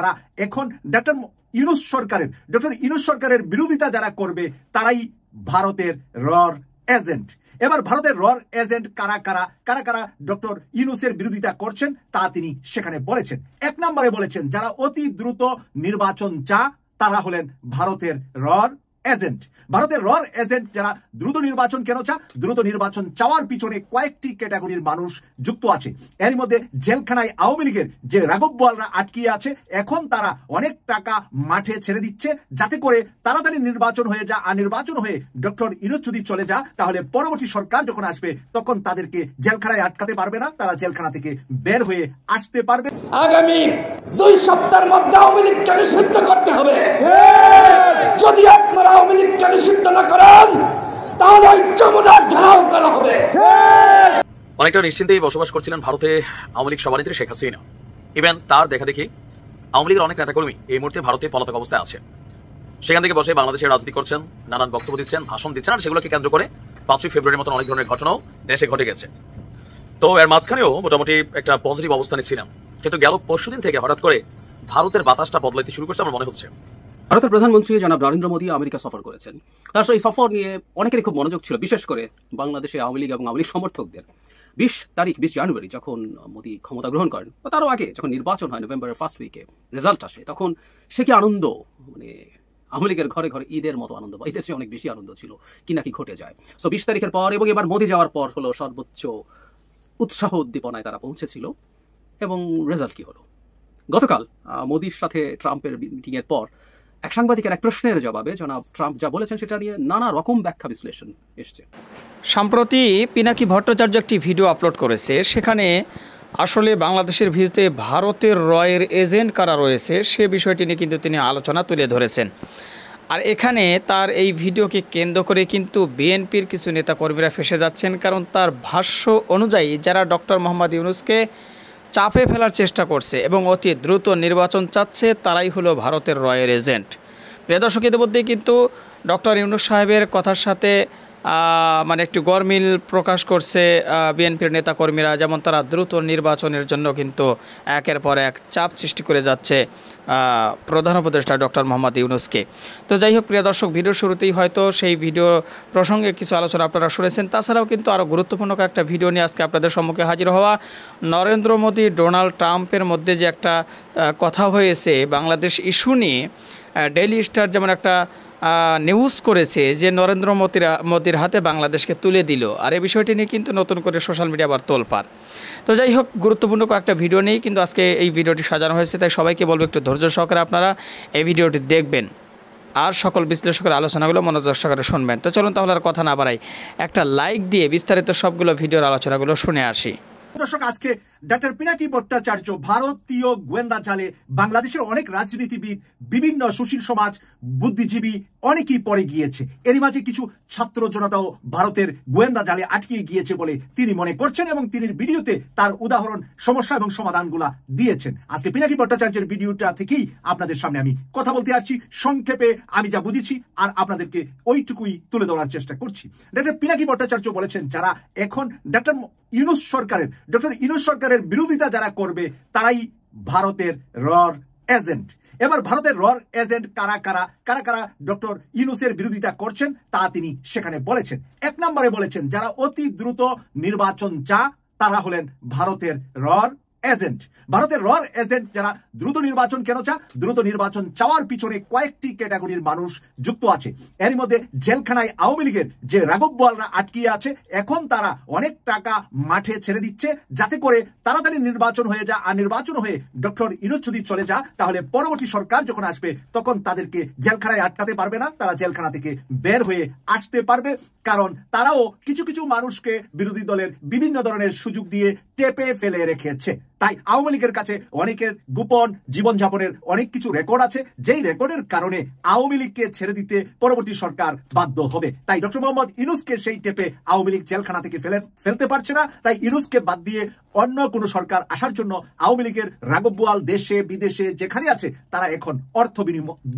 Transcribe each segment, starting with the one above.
যারা এখন ডক্টর ইউনূস সরকারের বিরোধিতা যারা করবে তারাই ভারতের রর এজেন্ট। এবার ভারতের রর এজেন্ট কারা কারা ডক্টর ইউনূসের বিরোধিতা করছেন তা তিনি সেখানে বলেছেন। এক নম্বরে বলেছেন যারা অতি দ্রুত নির্বাচন তারা হলেন ভারতের রর এজেন্ট। ভারতের রর এজেন্ট যারা দ্রুত নির্বাচন কেন দ্রুত নির্বাচন চাওয়ার পিছনে কয়েকটি ক্যাটাগরির মানুষ যুক্ত আছে। এর মধ্যে জেলখানায় আওয়ামী লীগের যে রাঘব বোয়ালরা আটকিয়ে আছে, এখন তারা অনেক টাকা মাঠে ছেড়ে দিচ্ছে যাতে করে তাড়াতাড়ি নির্বাচন হয়ে আর নির্বাচন হয়ে ডক্টর ইউনূস যদি চলে তাহলে পরবর্তী সরকার যখন আসবে তখন তাদেরকে জেলখানায় আটকাতে পারবে না, তারা জেলখানা থেকে বের হয়ে আসতে পারবে। আগামী 2 সপ্তাহের মধ্যে আওয়ামী লীগকে নিষিদ্ধ করতে হবে। যদি আপনারা আওয়ামী লীগকে নিষিদ্ধ না করেন তাহলে যমুনা ঢালাও করা হবে। অনেকটা নিশ্চিন্তেই বসবাস করছিলেন ভারতে আওয়ামী লীগ সভানেত্রী শেখ হাসিনা। ইভেন তার দেখা দেখি আওয়ামী লীগের অনেক নেতাকর্মী এই মুহূর্তে ভারতে পলাতক অবস্থায় আছে। সেখান থেকে বসে বাংলাদেশের রাজনীতি করছেন, নানান বক্তব্য দিচ্ছেন, ভাষণ দিচ্ছেন, আর সেগুলোকে কেন্দ্র করে 5ই ফেব্রুয়ারির মতন অনেক ধরনের ঘটনাও দেশে ঘটে গেছে। তো এর মাঝখানেও মোটামুটি একটা পজিটিভ অবস্থানে ছিলাম, কিন্তু গেল পরশুদিন থেকে হঠাৎ করে ভারতের বাতাসটা বদলাইতে শুরু করছে আমার মনে হচ্ছে। ভারতের প্রধানমন্ত্রী জনাব নরেন্দ্র মোদী আমেরিকা সফর করেছেন। তার এই সফর নিয়ে অনেকেরই খুব মনোযোগ ছিল, বিশেষ করে বাংলাদেশে আওয়ামী লীগ এবং আওয়ামী লীগ সমর্থকদের। 20 জানুয়ারি যখন মোদী ক্ষমতা গ্রহণ করেন, তারও আগে যখন নির্বাচন হয় নভেম্বরের ফার্স্ট উইকে রেজাল্ট আসে, তখন সে কি আনন্দ, মানে আওয়ামী লীগের ঘরে ঘরে ঈদের মতো আনন্দ বা ঈদের চেয়ে অনেক বেশি আনন্দ ছিল কি নাকি ঘটে যায়। 20 তারিখের পর এবং এবার মোদী যাওয়ার পর হলো সর্বোচ্চ উৎসাহ উদ্দীপনায় তারা পৌঁছেছিল। এবং রেজাল্ট কি হলো? গতকাল মোদীর সাথে ট্রাম্পের মিটিং এর পর এক সাংবাদিকের এক প্রশ্নের জবাবে জনাব ট্রাম্প যা বলেছেন সেটা নিয়ে নানা রকম ব্যাখ্যা বিশ্লেষণ এসছে। সম্প্রতি পিনাকি ভট্টাচার্য একটি ভিডিও আপলোড করেছে, সেখানে আসলে বাংলাদেশের ভিতরে ভারতের রয়ের এজেন্ট কারা রয়েছে সে বিষয়টি নিয়ে কিন্তু তিনি আলোচনা তুলে ধরেছেন। আর এখানে তার এই ভিডিওকে কেন্দ্র করে কিন্তু বিএনপির কিছু নেতাকর্মীরা ফেঁসে যাচ্ছেন, কারণ তার ভাষ্য অনুযায়ী যারা ডক্টর মোহাম্মদ ইউনূসকে চাপে ফেলার চেষ্টা করছে এবং অতি দ্রুত নির্বাচন চাচ্ছে তারাই হলো ভারতের রয়ের এজেন্ট। প্রিয় দর্শক, ইতিমধ্যেই কিন্তু ডক্টর ইউনূস সাহেবের কথার সাথে মানে একটু গরমিল প্রকাশ করছে বিএনপির নেতাকর্মীরা, যেমন তারা দ্রুত নির্বাচনের জন্য কিন্তু একের পর এক চাপ সৃষ্টি করে যাচ্ছে প্রধান উপদেষ্টা ডক্টর মোহাম্মদ ইউনূসকে। তো যাই হোক প্রিয় দর্শক, ভিডিও শুরুতেই হয়তো সেই ভিডিও প্রসঙ্গে কিছু আলোচনা আপনারা শুনেছেন। তাছাড়াও কিন্তু আরও গুরুত্বপূর্ণ একটা ভিডিও নিয়ে আজকে আপনাদের সম্মুখে হাজির হওয়া। নরেন্দ্র মোদী ডোনাল্ড ট্রাম্পের মধ্যে যে একটা কথা হয়েছে বাংলাদেশ ইস্যু নিয়ে, ডেইলি স্টার যেমন একটা নিউজ করেছে যে নরেন্দ্র মোদীর হাতে বাংলাদেশকে তুলে দিল, আর এই বিষয়টি নিয়ে কিন্তু নতুন করে সোশ্যাল মিডিয়া আবার তোলপাড়। তো যাই হোক, গুরুত্বপূর্ণ কয়েকটা ভিডিও নিয়েই কিন্তু আজকে এই ভিডিওটি সাজানো হয়েছে, তাই সবাইকে বলবো একটু ধৈর্য সহকারে আপনারা এই ভিডিওটি দেখবেন আর সকল বিশ্লেষকের আলোচনাগুলো মনোযোগ সহকারে শুনবেন। তো চলুন তাহলে আর কথা না বাড়াই, একটা লাইক দিয়ে বিস্তারিত সবগুলো ভিডিওর আলোচনাগুলো শুনে আসি। দর্শক, আজকে ডক্টর পিনাকি ভট্টাচার্য ভারতীয় গোয়েন্দা জালে বাংলাদেশের অনেক রাজনীতিবিদ, বিভিন্ন সুশীল সমাজ, বুদ্ধিজীবী অনেকেই পড়ে গিয়েছে। এরই মাঝে কিছু ছাত্র জনতাও ভারতের গোয়েন্দা জালে আটকে গিয়েছে বলে তিনি মনে করছেন এবং তিনি ভিডিওতে তার উদাহরণ, সমস্যা এবং সমাধানগুলা দিয়েছেন। আজকে পিনাকি ভট্টাচার্যের ভিডিওটা থেকেই আপনাদের সামনে আমি কথা বলতে আসছি। সংক্ষেপে আমি যা বুঝেছি আর আপনাদেরকে ওইটুকুই তুলে ধরার চেষ্টা করছি। ডক্টর পিনাকি ভট্টাচার্য বলেছেন যারা এখন ডক্টর ইউনূস সরকারের বিরোধিতা যারা করবে তারাই ভারতের রর এজেন্ট। এবার ভারতের রর এজেন্ট কারা ডক্টর ইউনূসের বিরোধিতা করছেন তা তিনি সেখানে বলেছেন। এক নম্বরে বলেছেন যারা অতি দ্রুত নির্বাচন তারা হলেন ভারতের রর এজেন্ট। ভারতের রর এজেন্ট যারা দ্রুত নির্বাচন কেন দ্রুত নির্বাচন চাওয়ার পিছনে কয়েকটি ক্যাটাগরির মানুষ যুক্ত আছে। এর মধ্যে জেলখানায় আওয়ামী লীগের যে রাঘব বোয়ালরা আটকিয়ে আছে, এখন তারা অনেক টাকা মাঠে ছেড়ে দিচ্ছে যাতে করে তাড়াতাড়ি নির্বাচন হয়ে আর নির্বাচন হয়ে ডক্টর ইউনূস যদি চলে তাহলে পরবর্তী সরকার যখন আসবে তখন তাদেরকে জেলখানায় আটকাতে পারবে না, তারা জেলখানা থেকে বের হয়ে আসতে পারবে। কারণ তারাও কিছু কিছু মানুষকে বিরোধী দলের বিভিন্ন ধরনের সুযোগ দিয়ে টেপে ফেলে রেখেছে। তাই আওয়ামী লীগের কাছে অনেকের গোপন জীবনযাপনের অনেক কিছু রেকর্ড আছে, যেই রেকর্ডের কারণে আওয়ামী লীগকে ছেড়ে দিতে পরবর্তী সরকার বাধ্য হবে। তাই ডক্টর মোহাম্মদ ইউনূসকে সেই টেপে আওয়ামী লীগ জেলখানা থেকে ফেলতে পারছে না। তাই ইউনূসকে বাদ দিয়ে অন্য কোনো সরকার আসার জন্য আওয়ামী লীগের রাঘব বোয়াল দেশে বিদেশে যেখানে আছে তারা এখন অর্থ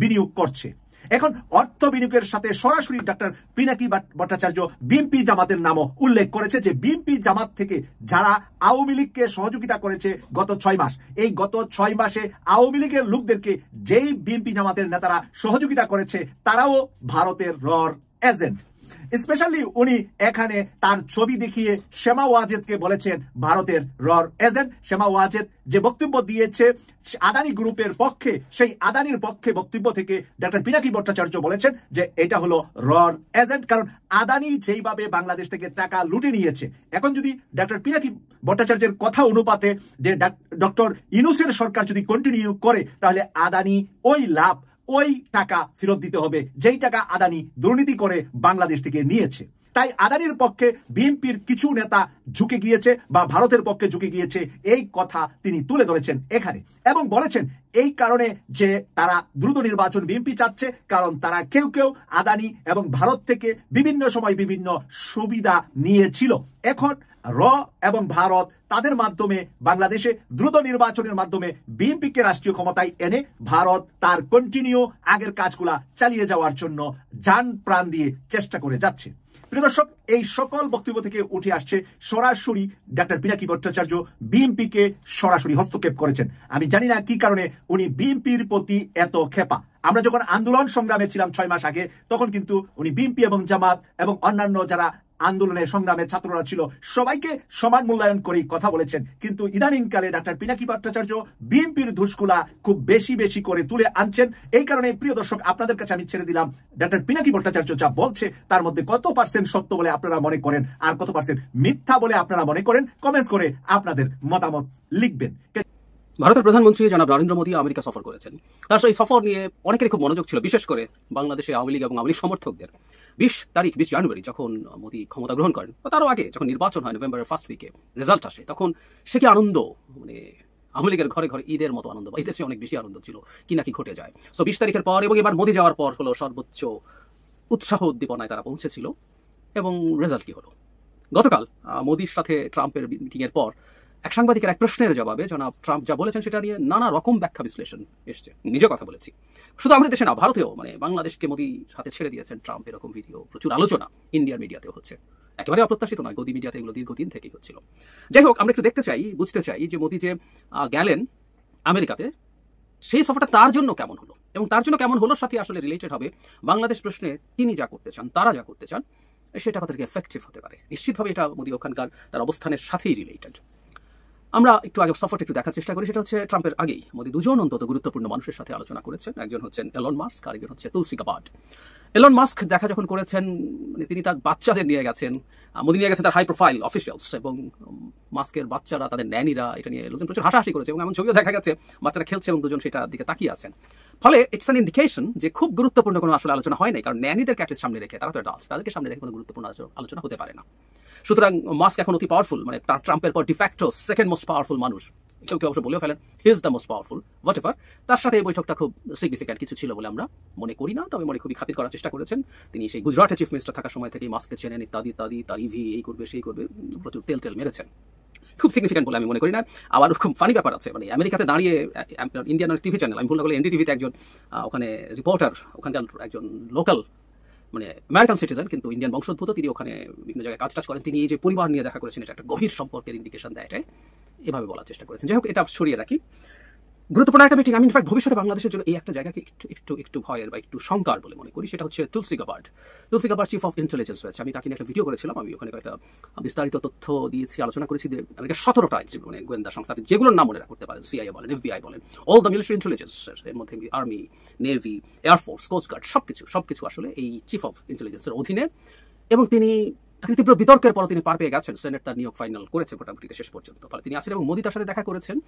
বিনিয়োগ করছে। এখন অর্থ বিনিয়োগের সাথে সরাসরি ডক্টর পিনাকি ভট্টাচার্য বিএনপি জামাতের নামও উল্লেখ করেছে যে বিএনপি জামাত থেকে যারা আওয়ামী লীগকে সহযোগিতা করেছে গত 6 মাস, এই গত 6 মাসে আওয়ামী লীগের লোকদেরকে যেই বিএনপি জামাতের নেতারা সহযোগিতা করেছে তারাও ভারতের রর এজেন্ট। স্পেশালি উনি এখানে তার ছবি দেখিয়ে শেমা ওয়াজেদকে বলেছেন ভারতের রর এজেন্ট। শেমা ওয়াজেদ যে বক্তব্য দিয়েছে আদানি গ্রুপের পক্ষে, সেই আদানির পক্ষে বক্তব্য থেকে ডক্টর পিনাকি ভট্টাচার্য বলেছেন যে এটা হলো রর এজেন্ট, কারণ আদানি যেইভাবে বাংলাদেশ থেকে টাকা লুটে নিয়েছে, এখন যদি ডক্টর পিনাকি ভট্টাচার্যের কথা অনুপাতে যে ডক্টর ইউনূসের সরকার যদি কন্টিনিউ করে তাহলে আদানি ওই লাভ, ওই টাকা ফেরত দিতে হবে যেই টাকা আদানি দুর্নীতি করে বাংলাদেশ থেকে নিয়েছে। তাই আদানির পক্ষে বিএনপির কিছু নেতা ঝুঁকে গিয়েছে বা ভারতের পক্ষে ঝুঁকে গিয়েছে, এই কথা তিনি তুলে ধরেছেন এখানে এবং বলেছেন এই কারণে যে তারা দ্রুত নির্বাচন বিএনপি চাচ্ছে, কারণ তারা কেউ কেউ আদানি এবং ভারত থেকে বিভিন্ন সময় বিভিন্ন সুবিধা নিয়েছিল। এখন র এবং ভারত তাদের মাধ্যমে বাংলাদেশে দ্রুত নির্বাচনের মাধ্যমে বিএনপিকে রাষ্ট্রীয় ক্ষমতায় এনে ভারত তার কন্টিনিউ আগের কাজগুলা চালিয়ে যাওয়ার জন্য জান প্রাণ দিয়ে চেষ্টা করে যাচ্ছে। প্রিয় দর্শক, এই সকল বক্তব্য থেকে উঠে আসছে সরাসরি ডক্টর পিনাকি ভট্টাচার্য বিএনপিকে সরাসরি হস্তক্ষেপ করেছেন। আমি জানি না কি কারণে উনি বিএনপির প্রতি এত ক্ষেপা। আমরা যখন আন্দোলন সংগ্রামে ছিলাম 6 মাস আগে, তখন কিন্তু উনি বিএনপি এবং জামাত এবং অন্যান্য যারা আন্দোলনে সংগ্রামে ছাত্ররা ছিল সবাইকে সমান মূল্যায়ন করে কথা বলেছেন, কিন্তু ইদানিংকালে ডক্টর পিনাকি ভট্টাচার্য বিএনপির ধুসকুলা খুব বেশি বেশি করে তুলে আনছেন। এই কারণে প্রিয় দর্শক, আপনাদের কাছে আমি ছেড়ে দিলাম ডক্টর পিনাকি ভট্টাচার্য যা বলছে তার মধ্যে কত % সত্য বলে আপনারা মনে করেন আর কত % মিথ্যা বলে আপনারা মনে করেন, কমেন্টস করে আপনাদের মতামত লিখবেন। ভারতের প্রধানমন্ত্রী জনাব নরেন্দ্র মোদী আমেরিকা সফর করেছেন। তার সেই সফর নিয়ে অনেকেরই খুব মনোযোগ ছিল, বিশেষ করে বাংলাদেশে আওয়ামী লীগ এবং আওয়ামী লীগ সমর্থকদের। 20 জানুয়ারি যখন মোদী ক্ষমতা গ্রহণ করেন, তারও আগে যখন নির্বাচন হয় নভেম্বরের ফার্স্ট উইকে রেজাল্ট আসে, তখন সে কি আনন্দ, মানে আওয়ামী লীগের ঘরে ঘরে ঈদের মতো আনন্দ, বা ঈদের চেয়ে অনেক বেশি আনন্দ ছিল কি নাকি ঘটে যায়। 20 তারিখের পর এবং এবার মোদী যাওয়ার পর হলো সর্বোচ্চ উৎসাহ উদ্দীপনায় তারা পৌঁছেছিল। এবং রেজাল্ট কি হলো? গতকাল মোদীর সাথে ট্রাম্পের মিটিংয়ের পর এক সাংবাদিকের এক প্রশ্নের জবাবে জনাব ট্রাম্প যা বলেছেন সেটা নিয়ে নানা রকম ব্যাখ্যা বিশ্লেষণ এসছে। নিজে কথা বলেছি, শুধু আমাদের দেশে না, ভারতেও মানে বাংলাদেশকে মোদীর হাতে ছেড়ে দিয়েছেন ট্রাম্প, এরকম ভিডিও প্রচুর আলোচনা ইন্ডিয়ার মিডিয়াতেও হচ্ছে। একেবারে অপ্রত্যাশিত নয়, গদি মিডিয়াতে এগুলো দীর্ঘদিন থেকেই হচ্ছিল। যাই হোক, আমরা একটু দেখতে চাই, বুঝতে চাই যে মোদী যে গেলেন আমেরিকাতে, সেই সফরটা তার জন্য কেমন হলো এবং তার জন্য কেমন হলোর সাথে আসলে রিলেটেড হবে বাংলাদেশ প্রশ্নে তিনি যা করতে চান, তারা যা করতে চান, সেটা কতটুকু এফেক্টিভ হতে পারে। নিশ্চিতভাবে এটা মোদী ওখানকার তার অবস্থানের সাথেই রিলেটেড। আমরা একটু আগে সফরটা একটু দেখার চেষ্টা করি। সেটা হচ্ছে ট্রাম্পের আগেই মোদী দুজন অন্তত গুরুত্বপূর্ণ মানুষের সাথে আলোচনা করেছেন। একজন হচ্ছেন এলন মাস্ক, আরেকজন হচ্ছে তুলসী গাবার্ড। এলন মাস্ক দেখা যখন করেছেন, মানে তিনি তার বাচ্চাদের নিয়ে গেছেন, মোদী নিয়ে গেছেন তার হাই প্রোফাইল অফিসিয়ালস, এবং মাস্কের বাচ্চারা, তাদের ন্যানিরা এটা নিয়ে লোকজন প্রচুর হাসাহাসি করেছে এবং এমন ছবিও দেখা গেছে বাচ্চারা খেলছে এবং দুজন সেটার দিকে তাকিয়ে আছেন। ফলে ইটস অ্যান ইন্ডিকেশন যে খুব গুরুত্বপূর্ণ কোনো আসলে আলোচনা হয় নাই, কারণ ন্যানিদের ক্যাটের সামনে রেখে, তারা তো অ্যাডাল্টস, তাদেরকে সামনে রেখে কোনো গুরুত্বপূর্ণ আলোচনা হতে পারে না। সুতরাং মাস্ক এখন অতি পাওয়ারফুল, মানে ট্রাম্পের পর ডিফ্যাক্টো সেকেন্ড মোস্ট পাওয়ারফুল মানুষ। কেউ কেউ অবশ্য বলেও ফেলেন he is the most powerful, what ever. তার সাথে এই বৈঠকটা খুব সিগনিফিক্যান্ট কিছু ছিল বলে আমরা মনে করি না, তবে মনে খুবই খাতির করার চেষ্টা করেছেন। তিনি সেই গুজরাটের চিফ মিনিস্টার থাকার সময় থেকেই মাস্ককে চেনেন, ইত্যাদি ইত্যাদি, তার ইভি এই করবে সেই করবে, প্রচুর তেল মেরেছেন। খুব সিগনিফিক্যান্ট বলে আমি মনে করি না। আবার খুব ফানি ব্যাপার আছে, মানে আমেরিকাতে দাঁড়িয়ে ইন্ডিয়ান টিভি চ্যানেল, আমি ভুল না করলে এনডি টিভিতে একজন ওখানে রিপোর্টার, ওখানকার একজন লোকাল মানে আমেরিকান সিটিজেন কিন্তু ইন্ডিয়ান বংশোদ্ভূত, তিনি ওখানে বিভিন্ন জায়গায় কাজ করেন, তিনি এই যে পরিবার নিয়ে দেখা করেছেন, এটা একটা গভীর সম্পর্কের ইন্ডিকেশন দেয়, এটাই এভাবে বলার চেষ্টা করেছেন। যাই হোক, এটা সরিয়ে রাখি। গুরুত্বপূর্ণ একটা মিটিং। আমি ইনফ্যাক্ট ভবিষ্যতে বাংলাদেশের জন্য এই একটা জায়গাকে একটু ভয়ের বা একটু শঙ্কার বলে মনে করি। সেটা হচ্ছে Tulsi Gabbard. Tulsi Gabbard chief of intelligence রয়েছে। আমি তাকে নিয়ে একটা ভিডিও করেছিলাম, আমি ওখানে কয়েকটা বিস্তারিত তথ্য দিয়েছি, আলোচনা করেছি যে আমেরিকার 17টা মানে গোয়েন্দা সংস্থা, যেগুলোর নাম মনে করতে পারেন, সিআইএ বলেন, এফবিআই বলেন, অল দ্য মিলিটারি ইন্টেলিজেন্স, এর মধ্যে আর্মি, নেভি, এয়ারফোর্স, কোস্টগার্ড, সবকিছু আসলে এই চিফ অফ ইন্টেলিজেন্সের অধীনে। এবং তিনি তীব্র বিতর্কের পর তিনি পার পেয়ে গেছেন, সেনেট তার নিয়োগ ফাইনাল করেছে মোটামুটি শেষ পর্যন্ত। ফলে তিনি আসেন এবং মোদী তার সাথে দেখা করেছেন।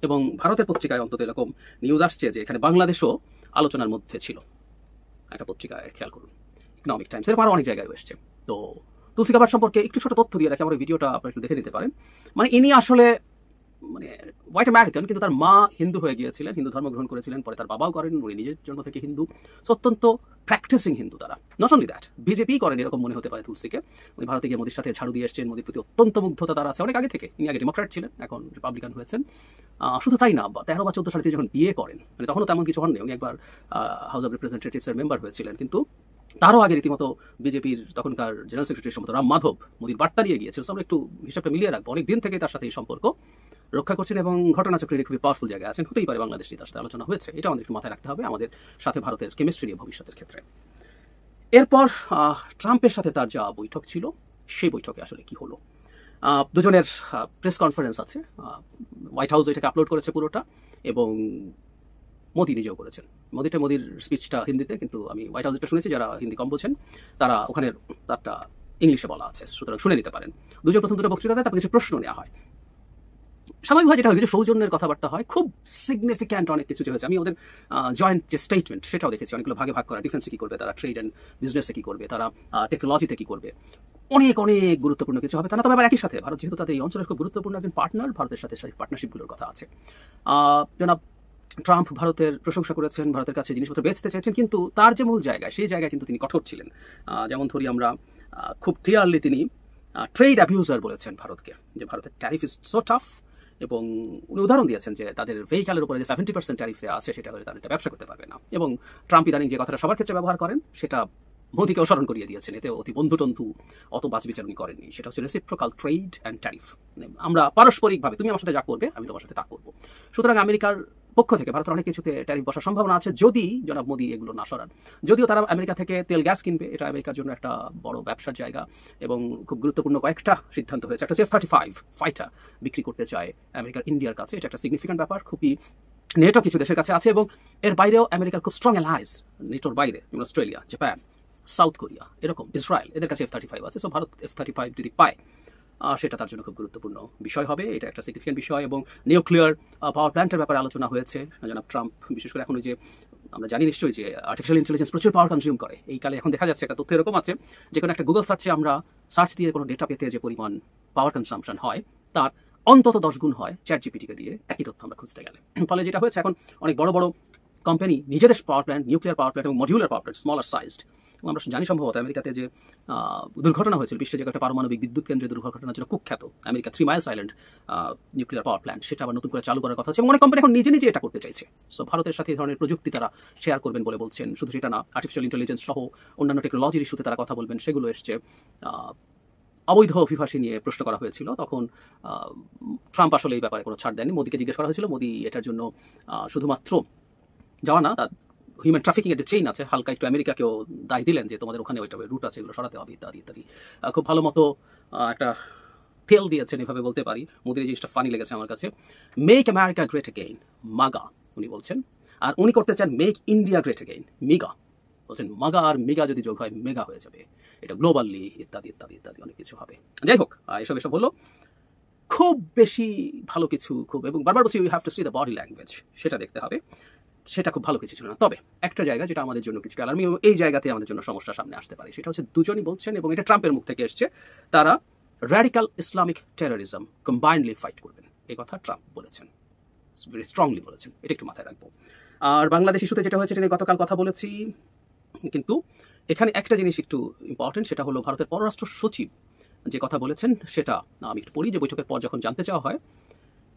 এবং ভারতের পত্রিকায় অন্তত এরকম নিউজ আসছে যে এখানে বাংলাদেশও আলোচনার মধ্যে ছিল। একটা পত্রিকায় খেয়াল করুন, ইকোনমিক টাইমস, এরপর আরও অনেক জায়গায় এসছে। তো তুলসী গাবার্ড সম্পর্কে একটু ছোট তথ্য দিয়ে রাখি, আমার ভিডিওটা আপনারা একটু দেখে নিতে পারেন। মানে ইনি আসলে মানে হোয়াইট আমেরিকান, কিন্তু তার মা হিন্দু হয়ে গিয়েছিলেন, হিন্দু ধর্ম গ্রহণ করেছিলেন, পরে তার বাবাও করেন, উনি নিজের জন্ম থেকে হিন্দু, অত্যন্ত প্র্যাকটিসিং হিন্দু তারা। নট অনলি দ্যাট, বিজেপি করেন এরকম মনে হতে পারে তুলসীকে। উনি ভারতে গিয়ে মোদির সাথে ঝাড়ু দিয়ে এসছেন, মোদির প্রতি অত্যন্ত মুগ্ধতা তার আছে অনেক আগে থেকে। ইনি আগে ডেমোক্র্যাট ছিলেন, এখন রিপাবলিকান হয়েছেন। শুধু তাই না, 13 বা 14 সালে তিনি যখন বিয়ে করেন, মানে তখনও তেমন কিছু হননি, উনি একবার হাউস অফ রিপ্রেজেন্টেটিভসের মেম্বার হয়েছিলেন, কিন্তু তারও আগে রীতিমতো বিজেপির তখনকার জেনারেল সেক্রেটারি সম্মত রাম মাধব মোদির বার্তা নিয়ে গিয়েছিল। আমরা একটু হিসাবটা মিলিয়ে রাখবো, অনেক দিন থেকে তার সাথে এই সম্পর্ক রক্ষা করছেন এবং ঘটনাচক্রে খুবই পাওয়ারফুল জায়গায় আছেন। হতেই পারে বাংলাদেশে তার সাথে আলোচনা হয়েছে, এটা আমাদের একটু মাথায় রাখতে হবে আমাদের সাথে ভারতের কেমিস্ট্রি নিয়ে ভবিষ্যতের ক্ষেত্রে। এরপর ট্রাম্পের সাথে তার যা বৈঠক ছিল, সেই বৈঠকে আসলে কি হলো, দুজনের প্রেস কনফারেন্স আছে, হোয়াইট হাউস এটাকে আপলোড করেছে পুরোটা, এবং মোদি নিজেও করেছেন। মোদির স্পিচটা হিন্দিতে, কিন্তু আমি হোয়াইট হাউসটা শুনেছি, যারা হিন্দি কম বোঝেন তারা ওখানে তারটা ইংলিশে বলা আছে, সুতরাং শুনে নিতে পারেন। দুজন প্রথম দুটো বক্তৃতা দেয়, তারপর কিছু প্রশ্ন নেওয়া হয়। স্বাভাবিকভাবে যেটা হয় যে সৌজন্যের কথাবার্তা হয়, খুব সিগনিফিক্যান্ট অনেক কিছু হয়েছে। আমি ওদের জয়েন্ট যে স্টেটমেন্ট সেটাও দেখেছি, অনেকগুলো ভাগে ভাগ করা, ডিফেন্সে কী করবে তারা, ট্রেড অ্যান্ড বিজনেসে কী করবে তারা, টেকনোলজিতে কী করবে, অনেক অনেক গুরুত্বপূর্ণ কিছু হবে। তারা তবে আবার একই সাথে ভারত যেহেতু তাদের এই অঞ্চলের খুব গুরুত্বপূর্ণ একজন পার্টনার, ভারতের সাথে সেই পার্টনারশিপগুলোর কথা আছে। জনাব ট্রাম্প ভারতের প্রশংসা করেছেন, ভারতের কাছে জিনিসপত্র বেচতে চাইছেন, কিন্তু তার যে মূল জায়গায় সেই জায়গায় কিন্তু তিনি কঠোর ছিলেন। যেমন ধরি আমরা, খুব ক্লিয়ারলি তিনি ট্রেড অ্যাবিউজার বলেছেন ভারতকে, যে ভারতের ট্যারিফ ইজ সো টাফ, এবং উনি উদাহরণ দিয়েছেন যে তাদের ভেহিক্যালের উপরে যে 70% ট্যারিফ দেওয়া আছে সেটা হলে তারা এটা ব্যবসা করতে পারবে না। এবং ট্রাম্প ইদানিং যে কথাটা সবার ক্ষেত্রে ব্যবহার করেন সেটা মোদিকে স্মরণ করিয়ে দিয়েছেন, এতে অতি বন্ধুটন্ধু অত বাছবিচার উনি করেননি। সেটা হচ্ছে রেসিপ্রোকাল ট্রেড অ্যান্ড ট্যারিফ, আমরা পারস্পরিকভাবে তুমি আমার সাথে যা করবে আমি তোমার সাথে তা করবো। সুতরাং আমেরিকার পক্ষ থেকে ভারতের অনেক কিছুতে ট্যারিফ বসার সম্ভাবনা আছে যদি জনাব মোদি এগুলো না সরান। যদিও তারা আমেরিকা থেকে তেল গ্যাস কিনবে, এটা আমেরিকার জন্য একটা বড় ব্যবসার জায়গা, এবং খুব গুরুত্বপূর্ণ কয়েকটা সিদ্ধান্ত হয়েছে। একটা হচ্ছে F-35 ফাইটার বিক্রি করতে চায় আমেরিকার ইন্ডিয়ার কাছে, এটা একটা সিগনিফিক্যান্ট ব্যাপার, খুবই নেটো কিছু দেশের কাছে আছে, এবং এর বাইরেও আমেরিকার খুব স্ট্রং অ্যালাইজ, নেটোর বাইরে যেমন অস্ট্রেলিয়া, জাপান, সাউথ কোরিয়া, এরকম ইসরায়েল, এদের কাছে F-35 আছে। সো ভারত F-35 যদি পায় সেটা তার জন্য খুব গুরুত্বপূর্ণ বিষয় হবে, এটা একটা সিগনিফিক্যান্ট বিষয়। এবং নিউক্লিয়ার পাওয়ার প্ল্যান্টের ব্যাপারে আলোচনা হয়েছে। জনাব ট্রাম্প বিশেষ করে এখন যে আমরা জানি নিশ্চয়ই যে আর্টিফিশিয়াল ইন্টেলিজেন্স প্রচুর পাওয়ার কনজিউম করে এই কালে। এখন দেখা যাচ্ছে একটা তথ্য এরকম আছে, যে কোনো একটা গুগল সার্চে আমরা সার্চ দিয়ে কোনো ডেটা পেতে যে পরিমাণ পাওয়ার কনজাম্পশন হয় তার অন্তত 10 গুণ হয় চ্যাট জিপিটিকে দিয়ে একই তথ্য আমরা খুঁজতে গেলে। ফলে যেটা হয়েছে, এখন অনেক বড় বড় কোম্পানি নিজেদের power plant, nuclear power plant এবং modular power plant, smaller sized, এবং আমরা জানি সম্ভবত আমেরিকাতে যে দুর্ঘটনা হয়েছিল, বিশ্বের যে একটা পারমাণবিক বিদ্যুৎ কেন্দ্রের দুর্ঘটনার জন্য কুখ্যাত America 3 Miles island nuclear power plant, সেটা আবার নতুন করে চালু করার কথা আছে, এবং অনেক কোম্পানি এখন নিজে নিজে এটা করতে চাইছে। সো ভারতের সাথে এই ধরনের প্রযুক্তি তারা শেয়ার করবেন বলে বলছেন। শুধু সেটা না, আর্টিফিশিয়াল ইন্টেলিজেন্স সহ অন্যান্য টেকনোলজির ইস্যুতে তারা কথা বলবেন, সেগুলো এসছে। অবৈধ অভিবাসী নিয়ে প্রশ্ন করা হয়েছিল, তখন ট্রাম্প আসলে এই ব্যাপারে কোনো ছাড় দেননি। মোদিকে জিজ্ঞেস করা হয়েছিল, মোদি এটার জন্য শুধুমাত্র যাওয়া না, তার হিউম্যান ট্রাফিকিং এর যে চেইন আছে হালকা একটু আমেরিকাকেও দায় দিলেন, যে তোমাদের ওখানে ওইটা রুট আছে, এগুলো সরাতে হবে ইত্যাদি ইত্যাদি। খুব ভালো মতো একটা তেল দিয়েছেন, এভাবে বলতে পারি। মোদির এই জিনিসটা ফানি লেগেছে আমার কাছে। মেক আমেরিকা গ্রেট এগেইন, মাগা উনি বলছেন, আর উনি করতে চান make India great again, MIGA. বলছেন মাগা আর মিগা যদি যোগ হয় মেগা হয়ে যাবে, এটা গ্লোবালি ইত্যাদি ইত্যাদি ইত্যাদি অনেক কিছু হবে। যাই হোক, এসব হলো খুব বেশি ভালো কিছু, খুব, এবং বারবার বলছি you have to see the body language, সেটা দেখতে হবে। সেটা খুব ভালো কিছু ছিল না। তবে একটা জায়গা যেটা আমাদের জন্য কিছু অ্যালার্মিং, এই জায়গাতে আমাদের জন্য সমস্যার সামনে আসতে পারে, সেটা হচ্ছে দুজনই বলছেন, এবং এটা ট্রাম্পের মুখ থেকে এসছে, তারা radical Islamic terrorism combinedly fight করবেন, এই কথা ট্রাম্প বলেছেন, ভেরি স্ট্রংলি বলেছেন, এটা একটু মাথায় রাখবো। আর বাংলাদেশ ইস্যুতে যেটা হয়েছে, এটা নিয়ে গতকাল কথা বলেছি, কিন্তু এখানে একটা জিনিস একটু ইম্পর্টেন্ট, সেটা হলো ভারতের পররাষ্ট্র সচিব যে কথা বলেছেন, সেটা আমি একটু পড়ি। যে বৈঠকের পর যখন জানতে চাওয়া হয়,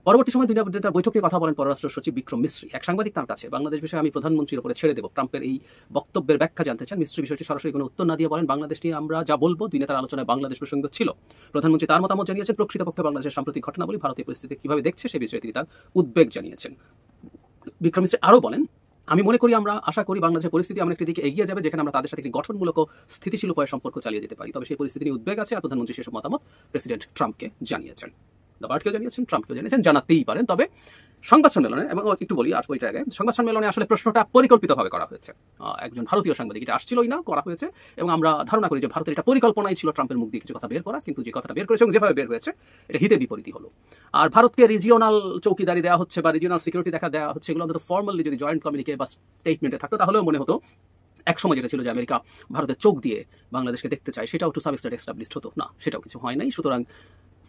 পরবর্তী সময় দুই নেতার বৈঠকে কথা বলেন পররাষ্ট্র সচিব বিক্রম মিশ্রি। এক সাংবাদিক তার কাছে, বাংলাদেশ বিষয়ে আমি প্রধানমন্ত্রীর উপরে ছেড়ে দেব, ট্রাম্পের এই বক্তব্যের ব্যাখ্যা জানতে চান। মিশ্রি বিষয়টি সরাসরি কোনো উত্তর না দিয়ে বলেন, বাংলাদেশ নিয়ে আমরা যা বলবো, দুই নেতার আলোচনায় বাংলাদেশ প্রসঙ্গ ছিল। প্রধানমন্ত্রী তার মতামত জানিয়েছেন, প্রকৃতপক্ষে বাংলাদেশের সাম্প্রতিক ঘটনাবলী, ভারতীয় পরিস্থিতি কিভাবে দেখছে সে বিষয়ে তিনি তার উদ্বেগ জানিয়েছেন। বিক্রম মিশ্রি আরও বলেন, আমি মনে করি, আমরা আশা করি বাংলাদেশের পরিস্থিতি এমন একটি দিকে এগিয়ে যাবে যেখানে আমরা তাদের সাথে একটি গঠনমূলক স্থিতিশীল উপায়ে সম্পর্ক চালিয়ে যেতে পারি। তবে সেই পরিস্থিতি নিয়ে উদ্বেগ আছে, আর প্রধানমন্ত্রী সেসব মতামত প্রেসিডেন্ট ট্রাম্পকে জানিয়েছেন, গাবার্ডকেও জানিয়েছেন, ট্রাম্পকেও জানিয়েছেন, জানাতেই পারেন। তবে সংবাদ সম্মেলনে, এবং একটু বলি আসবো এই জায়গায়, সংবাদ সম্মেলনে আসলে প্রশ্নটা পরিকল্পিতভাবে করা হয়েছে, একজন ভারতীয় সাংবাদিক, এটা আসছিলই না, করা হয়েছে, এবং আমরা ধারণা করি যে ভারতের এটা পরিকল্পনাই ছিল ট্রাম্পের মুখ দিয়ে কিছু কথা বের করা, কিন্তু যে কথাটা বের করেছে এবং যেভাবে বের হয়েছে এটা হিতে বিপরীতই হলো। আর ভারতকে রিজিওনাল চৌকিদারি দেওয়া হচ্ছে বা রিজিওনাল সিকিউরিটি দেওয়া হচ্ছে, এগুলো অন্তত ফর্মালি যদি জয়েন্ট কমিউনিকে বা স্টেটমেন্টে থাকতো তাহলেও মনে হতো এক সময় যেটা ছিল যে আমেরিকা ভারতের চোখ দিয়ে বাংলাদেশকে দেখতে চায়, সেটাও টু সাম এক্সটেন্ট এস্টাবলিশড হতো না, সেটাও কিছু হয় নাই। সুতরাং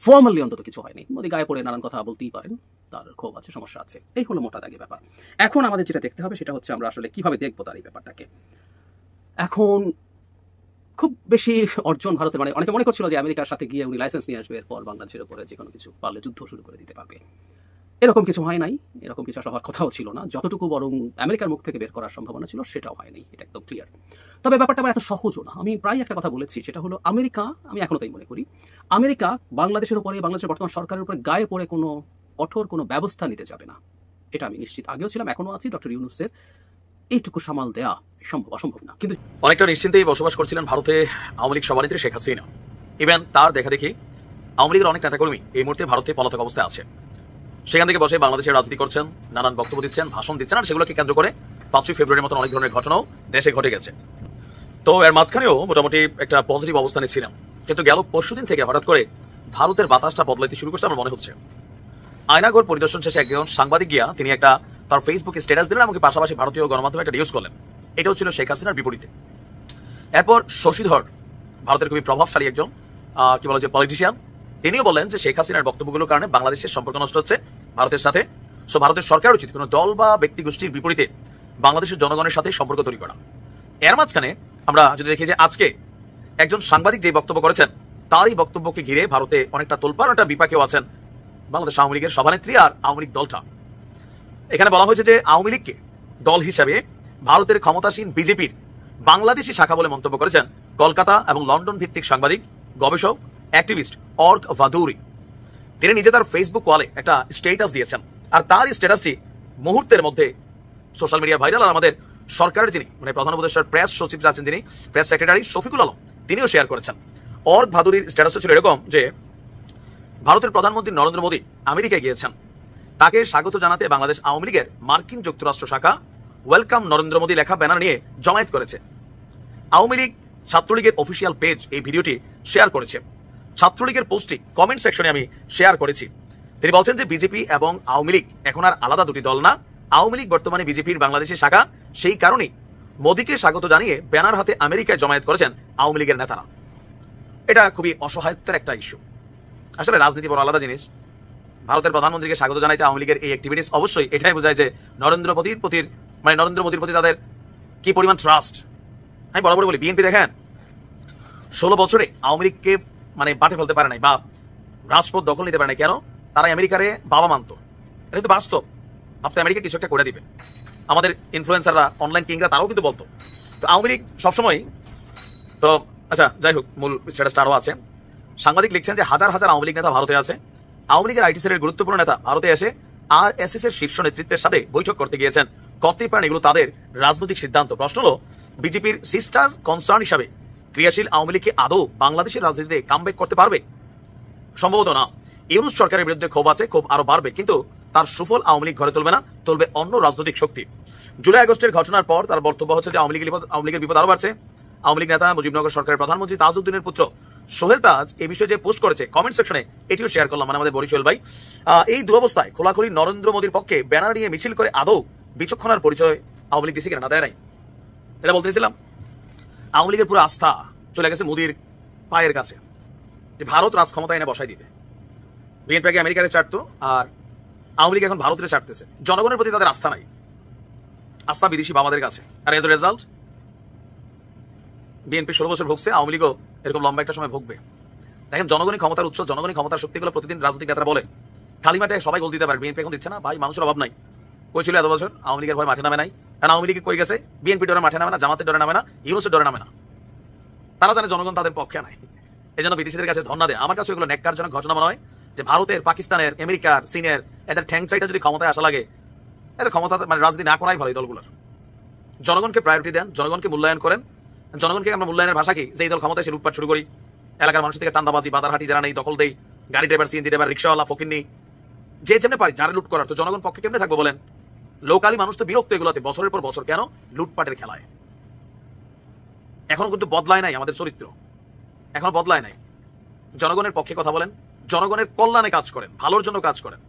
ফর্মালি অন্তত কিছু হয়নি। মোদি গায়ে পড়ে নানান কথা বলতেই পারেন, তার ক্ষোভ আছে, সমস্যা আছে, এই হলো মোটা দাগে ব্যাপার। এখন আমাদের যেটা দেখতে হবে সেটা হচ্ছে আমরা আসলে কিভাবে দেখবো তার এই ব্যাপারটাকে। এখন খুব বেশি অর্জন ভারতের, মানে অনেকে মনে করছিল যে আমেরিকার সাথে গিয়ে উনি লাইসেন্স নিয়ে আসবে, এরপর বাংলাদেশের উপরে যে কোনো কিছু পারলে যুদ্ধ শুরু করে দিতে পারবে। এরকম কিছু হয় নাই, এরকম কিছু আসলে হওয়ার কথাও ছিল না। যতটুকু বরং আমেরিকার মুখ থেকে বের করার সম্ভাবনা ছিল সেটাও হয়নি, এটা একদম ক্লিয়ার। তবে ব্যাপারটা আবার এত সহজও না। আমি প্রায় একটা কথা বলেছি, সেটা হলো আমেরিকা, আমি এখনো তাই মনে করি, আমেরিকা বাংলাদেশের উপরে, বাংলাদেশের বর্তমান সরকারের উপরে গায়ে পড়ে কোনো কঠোর কোনো ব্যবস্থা নিতে যাবে না, এটা আমি নিশ্চিত, আগেও ছিলাম, এখনো আছি। ডক্টর ইউনূসের এইটুকু সামাল দেয়া সম্ভব, অসম্ভব না। কিন্তু অনেকটা নিশ্চিন্তেই বসবাস করছিলেন ভারতে আওয়ামী লীগ সভানেত্রী শেখ হাসিনা। ইভেন তার দেখা দেখি আওয়ামী লীগের অনেক নেতাকর্মী এই মুহূর্তে ভারতে পলাতক অবস্থায় আছে। সেখান থেকে বসে বাংলাদেশের রাজনীতি করছেন, নানান বক্তব্য দিচ্ছেন, ভাষণ দিচ্ছেন, আর সেগুলোকে কেন্দ্র করে 5ই ফেব্রুয়ারির মতন অনেক ধরনের ঘটনাও দেশে ঘটে গেছে। তো এর মাঝখানেও মোটামুটি একটা পজিটিভ অবস্থানে ছিলাম, কিন্তু গেল পরশুদিন থেকে হঠাৎ করে ভারতের বাতাসটা বদলাইতে শুরু করছে আমার মনে হচ্ছে। আয়নাগর পরিদর্শন শেষে একজন সাংবাদিক গিয়া তিনি একটা তার ফেসবুকে স্ট্যাটাস দিলেন, এমনকি পাশাপাশি ভারতীয় গণমাধ্যমে একটা নিউজ করলেন। এটাও ছিল শেখ হাসিনার বিপরীতে। এরপর শশীধর, ভারতের খুবই প্রভাবশালী একজন কি বলা যায় পলিটিশিয়ান, তিনিও বললেন যে শেখ হাসিনার বক্তব্যগুলোর কারণে বাংলাদেশের সম্পর্ক নষ্ট হচ্ছে ভারতের সাথে। সো ভারতের সরকার উচিত কোনো দল বা ব্যক্তি গোষ্ঠীর বিপরীতে বাংলাদেশের জনগণের সাথে সম্পর্ক তৈরি করা। এর মাঝখানে আমরা যদি দেখি যে আজকে একজন সাংবাদিক যে বক্তব্য করেছেন, তারই বক্তব্যকে ঘিরে ভারতে অনেকটা তোলপাড়, একটা বিপাকেও আছেন বাংলাদেশ আওয়ামী লীগের সভানেত্রী আর আওয়ামী লীগ দলটা। এখানে বলা হয়েছে যে আওয়ামী লীগকে দল হিসাবে ভারতের ক্ষমতাসীন বিজেপির বাংলাদেশি শাখা বলে মন্তব্য করেছেন কলকাতা এবং লন্ডন ভিত্তিক সাংবাদিক, গবেষক, অ্যাক্টিভিস্ট অর্ক ভাদুরি। তিনি নিজে তার ফেসবুক ওয়ালে একটা স্ট্যাটাস দিয়েছেন, আর তার স্ট্যাটাসটি মুহূর্তের মধ্যে সোশ্যাল মিডিয়া ভাইরাল। আর আমাদের সরকারের যিনি মানে প্রধান উপদেষ্টার প্রেস সচিব আছেন, যিনি প্রেস সেক্রেটারি শফিকুল আলম, তিনিও শেয়ার করেছেন। অর্ক ভাদুরির স্ট্যাটাসটা ছিল এরকম যে ভারতের প্রধানমন্ত্রী নরেন্দ্র মোদী আমেরিকায় গিয়েছেন, তাকে স্বাগত জানাতে বাংলাদেশ আওয়ামী লীগের মার্কিন যুক্তরাষ্ট্র শাখা ওয়েলকাম নরেন্দ্র মোদী লেখা ব্যানার নিয়ে জমায়েত করেছে। আওয়ামী লীগ ছাত্রলীগের অফিসিয়াল পেজ এই ভিডিওটি শেয়ার করেছে। ছাত্রলীগের পোস্টটি কমেন্ট সেকশনে আমি শেয়ার করেছি। তিনি বলছেন যে বিজেপি এবং আওয়ামী লীগ এখন আর আলাদা দুটি দল না, আওয়ামী লীগ বর্তমানে বিজেপির বাংলাদেশের শাখা। সেই কারণেই মোদীকে স্বাগত জানিয়ে ব্যানার হাতে আমেরিকায় জমায়েত করেছেন আওয়ামী লীগের নেতারা। এটা খুবই অসহায়ত্বের একটা ইস্যু। আসলে রাজনীতি বড় আলাদা জিনিস। ভারতের প্রধানমন্ত্রীকে স্বাগত জানাইতে আওয়ামী লীগের এই অ্যাক্টিভিটিস অবশ্যই এটাই বোঝায় যে নরেন্দ্র মোদীর প্রতি তাদের কি পরিমাণ ট্রাস্ট। আমি বরাবর বলি, বিএনপি দেখেন 16 বছরে আওয়ামী লীগকে মানে বাটে ফেলতে পারে নাই বা রাজপথ দখল নিতে পারে নাই। কেন? তারা আমেরিকারে বাবা মানত। এটা কিন্তু বাস্তব। আপনি আমেরিকা কিছু একটা করে দিবে। আমাদের ইনফ্লুয়েন্সাররা, অনলাইন কিংরা, তারাও কিন্তু বলতো। তো আওয়ামী লীগ সবসময় তো আচ্ছা যাই হোক, মূল স্ট্যাটাসটা আরও আছে। সাংবাদিক লিখছেন যে হাজার হাজার আওয়ামী লীগ নেতা ভারতে আছে। আওয়ামী লীগের আইটি সেলের গুরুত্বপূর্ণ নেতা ভারতে এসে আরএসএস এর শীর্ষ নেতৃত্বের সাথে বৈঠক করতে গিয়েছেন। করতেই পারেন, এগুলো তাদের রাজনৈতিক সিদ্ধান্ত। প্রশ্ন হলো, বিজেপির সিস্টার কনসার্ন হিসাবে ক্রিয়াশীল আওয়ামী লীগকে আদৌ বাংলাদেশের রাজনীতিতে কামব্যাক করতে পারবে? সম্ভবত না। ইউনূস সরকারের বিরুদ্ধে ক্ষোভ আছে, ক্ষোভ আরো বাড়বে, কিন্তু তার সুফল আওয়ামী লীগ ঘরে তুলবে না, তুলবে অন্য রাজনৈতিক শক্তি। জুলাই আগস্টের ঘটনার পর তার বক্তব্য হচ্ছে যে আওয়ামী লীগের বিপদ আরো বাড়ছে। আওয়ামী লীগ নেতা মুজিবনগর সরকারের প্রধানমন্ত্রী তাজউদ্দিনের পুত্র সোহেল তাজ এই বিষয়ে যে পোস্ট করেছে কমেন্ট সেকশনে, এটিও শেয়ার করলাম, মানে আমাদের বরিশাল ভাই। এই দুরবস্থায় খোলাখুলি নরেন্দ্র মোদীর পক্ষে ব্যানার নিয়ে মিছিল করে আদৌ বিচক্ষণার পরিচয় আওয়ামী লীগ দিয়েছে কিনা? না, দেয় নাই। এটা বলতে চাইছিলাম, আওয়ামী লীগের পুরো আস্থা চলে গেছে মোদীর পায়ের কাছে, যে ভারত রাজ ক্ষমতা এনে বসাই দিবে। বিএনপিকে আমেরিকারে চাটতো, আর আওয়ামী লীগ এখন ভারতের চাটতেছে। জনগণের প্রতি তাদের আস্থা নাই, আস্থা বিদেশি বাবাদের কাছে। আর এজ এ রেজাল্ট বিএনপি 16 বছর ভুগছে, আওয়ামী লীগও এরকম লম্বা একটা সময় ভুগবে। দেখেন, জনগণই ক্ষমতার উৎস, জনগণই ক্ষমতার শক্তিগুলো প্রতিদিন রাজনৈতিক নেতারা বলে খালি মাঠে সবাই গোল দিতে পারে, বিএনপি এখন দিচ্ছে না। ভাই, মানুষের অভাব নাই। কই ছিল এত বছর? আওয়ামী লীগের ভয় মাঠে নামে নাই। কারণ আওয়ামী লীগে কই গেছে? বিএনপি ডরে মাঠে নামে না, জামাতের ডরে নামে না, ইউনূসের ডরে নামে না। তারা জানে জনগণ তাদের পক্ষে নাই, এই জন্য বিদেশিদের কাছে ধর্ণা দেয়। আমার কাছে এগুলো ন্যাক্কারজনক ঘটনা মনে হয় যে ভারতের, পাকিস্তানের, আমেরিকার, চীনের এদের ঠ্যাং চাইটা যদি ক্ষমতায় আসা লাগে, এদের ক্ষমতা মানে রাজনীতি না করাই ভালো এই দলগুলোর। জনগণকে প্রায়োরিটি দেন, জনগণকে মূল্যায়ন করেন। জনগণকে আমরা মূল্যায়নের ভাষা কি? যে এই দল ক্ষমতায় এসে লুটপাট শুরু করি, এলাকার মানুষ থেকে চান্দাবাজি, বাজারহাটি যারা নেই দখল দেই, গাড়ি ড্রাইভার, সিএনজি ড্রাইভার, রিক্সাওয়ালা, ফকিন্নি, যে যেমনি পারি যারা লুট করার। তো জনগণ পক্ষে কেমনে থাকবো বলেন? লোকালি মানুষ তো বিরক্ত এগুলোতে, বছরের পর বছর কেন লুটপাটের খেলায়। এখনো কিন্তু বদলায় নাই আমাদের চরিত্র, এখনো বদলায় নাই। জনগণের পক্ষে কথা বলেন, জনগণের কল্যাণে কাজ করেন, ভালোর জন্য কাজ করেন,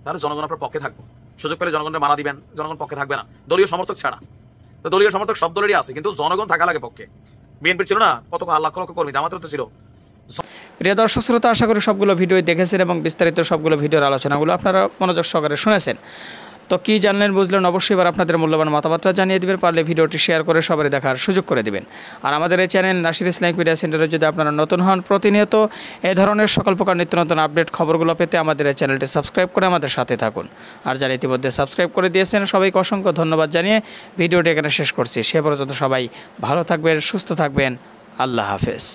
তাহলে জনগণ আপনার পক্ষে থাকবো। সুযোগ পেলে জনগণের মানা দিবেন, জনগণ পক্ষে থাকবে না, দলীয় সমর্থক ছাড়া। তো দলীয় সমর্থক সব দলেরই আছে, কিন্তু জনগণ থাকা লাগে পক্ষে। বিএনপি ছিল না কত লক্ষ লক্ষ কর্মী, জামাতের তো ছিল। প্রিয় দর্শক শ্রোতা, আশা করি সবগুলো ভিডিও দেখেছেন এবং বিস্তারিত সবগুলো ভিডিওর আলোচনাগুলো আপনারা মনোযোগ সহকারে শুনেছেন। তো কী জানলেন বুঝলেন অবশ্যই এবার আপনাদের মূল্যবান মতামতটা জানিয়ে দেবেন, পারলে ভিডিওটি শেয়ার করে সবারই দেখার সুযোগ করে দেবেন। আর আমাদের এই চ্যানেল নাসির ইসলামিক মিডিয়া সেন্টারে যদি আপনারা নতুন হন, প্রতিনিয়ত এই ধরনের সকল প্রকার নিত্য নতুন আপডেট খবরগুলো পেতে আমাদের এই চ্যানেলটি সাবস্ক্রাইব করে আমাদের সাথে থাকুন। আর যারা ইতিমধ্যে সাবস্ক্রাইব করে দিয়েছেন সবাইকে অসংখ্য ধন্যবাদ জানিয়ে ভিডিওটি এখানে শেষ করছি। সে পর্যন্ত সবাই ভালো থাকবেন, সুস্থ থাকবেন। আল্লাহ হাফেজ।